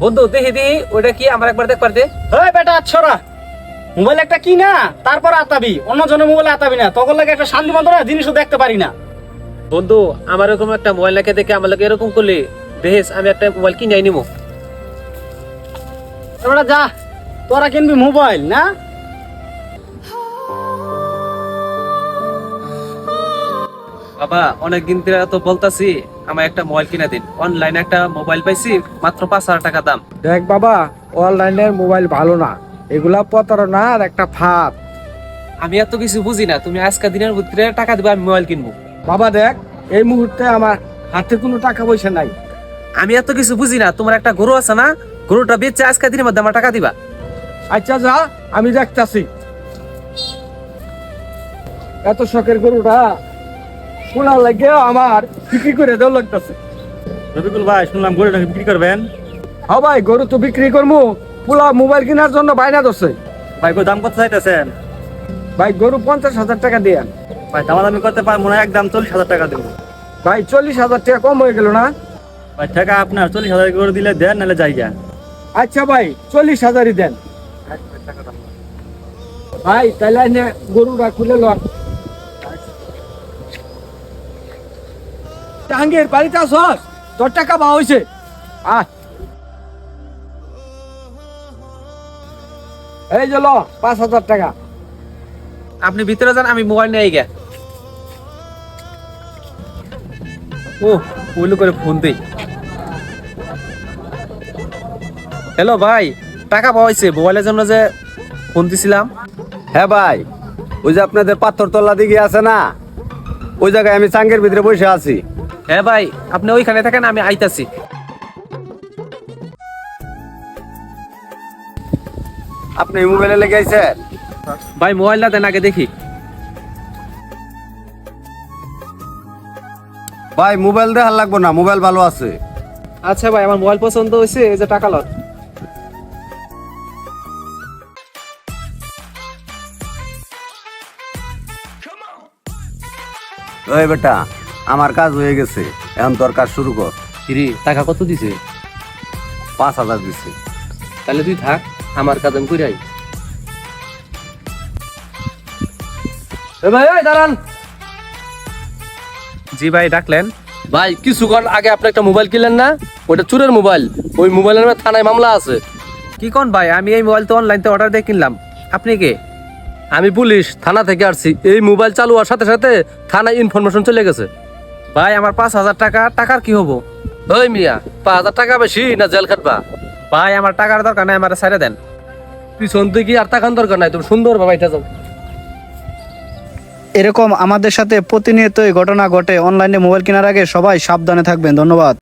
বন্ধু দেখি দেখি ওইটা কি আমার একবার দেখবার দে। ওই বেটা আচ্ছরা, মোবাইল একটা কি না তারপর আতাবি, অন্য জনের মোবাইলে আতাবি না, তখন লাগে একটা শান্তি মতো না জিনিসও দেখতে পারি না। বন্ধু আমার এরকম একটা মোবাইল রেখে দেখে আমার লাগে এরকম করলে দেখিস আমি একটা মোবাইল কিনে নিবো। এবার যা, তোরা কিনবি মোবাইল না? বাবা অনেকদিন ধরে তো বলতাছি আমার একটা মোবাইল কিনে দিন। অনলাইনে একটা মোবাইল পাইছি মাত্র 5,000 টাকা দাম। দেখ বাবা, অনলাইনের মোবাইল ভালো না, এগুলা প্রতারণার একটা ফাঁদ। আমি এত কিছু বুঝি না, তুমি আজকে দিনের ভিতরে টাকা দিবা আমি মোবাইল কিনবো। বাবা দেখ, এই মুহূর্তে আমার হাতে কোনো টাকা পয়সা নাই। আমি এত কিছু বুঝি না, তোমার একটা গরু আছে না, গরুটা বেচে আজকে দিনের মধ্যে আমার টাকা দিবা। আচ্ছা যা, আমি দেখতাছি। এত শখের গরুটা শোনা লাগে আমার বিক্রি করে দেওয়া লাগতেছে। রবিকুল ভাই, শুনলাম গরুটা বিক্রি করবেন। হ্যাঁ ভাই, গরু তো বিক্রি করবো, পুলা মোবাইল কেনার জন্য বায়না ধরছে। ভাই গো, দাম কত চাইতেছেন? ভাই গরু 50,000 টাকা দিয়ে। ভাই দামাদামি করতে পারবো না, একদম 40,000 টাকা দেবো। ভাই 40,000 টাকা কম হয়ে গেল না? ভাই টাকা আপনার 40,000 করে দিলে দেন, নাহলে যাইগা। আচ্ছা ভাই 40,000-ই দেন। ভাই তাহলে এনে গরুটা খুলে লন। জাহাঙ্গীর বাড়িতে আসস? তোর টাকা পাওয়া হয়েছে। এই যে ল 5,000 টাকা। আপনি ভিতরে যান, আমি মোবাইল নিয়ে গে। ও ওইলো করে ফোন দেই। হ্যালো ভাই, টাকা পাওয়া হয়েছে মোবাইলের জন্য যে ফোন দিছিলাম। হ্যাঁ ভাই, ওই যে আপনাদের পাথরতলা দিকে আছে না, ওই জায়গায় আমি চাঙ্গের ভিতরে বসে আছি। হ্যাঁ ভাই, আপনি ওইখানে থাকেন, আমি আইতাছি। আপনি এই মোবাইলে লেগে আইছেন? ভাই মোবাইলটা দেন আগে দেখি। ভাই মোবাইল দেখার লাগবো না, মোবাইল ভালো আছে। আচ্ছা ভাই, আমার মোবাইল পছন্দ হয়েছে, এই যে টাকা লন। ওই বেটা, আমার কাজ হয়ে গেছে, এখন তোর কাজ শুরু কর। কিরে টাকা কত দিছে? 5,000 দিছি। তাহলে তুই থাক, আমার কাজ আমি কইরাই। ভাই ওই দাঁড়ান। জি ভাই, ডাকলেন? ভাই কিছুক্ষণ আগে আপনি একটা মোবাইল কিনলেন না, ওটা চুরের মোবাইল। ওই মোবাইলের নামে থানায় মামলা আছে। কি কোন ভাই, আমি এই মোবাইল তো অনলাইনতে অর্ডার দিয়ে কিনলাম। আপনি কে? আমি পুলিশ, থানা থেকে আসছি। এই মোবাইল চালু হওয়ার সাথে সাথে থানায় ইনফরমেশন চলে গেছে। ভাই আমার 5,000 টাকা, টাকার কি হবো? ওই মিয়া, 5,000 টাকা বেশি না জেল খাটবা? ভাই আমার টাকার দরকার নাই, আমার ছেড়ে দেন। পিছন থেকে আর টাকার দরকার নাই, তুমি সুন্দর ভাবে এটা যাও। এরকম আমাদের সাথে প্রতিনিয়তই ঘটনা ঘটে। অনলাইনে মোবাইল কেনার আগে সবাই সাবধানে থাকবেন। ধন্যবাদ।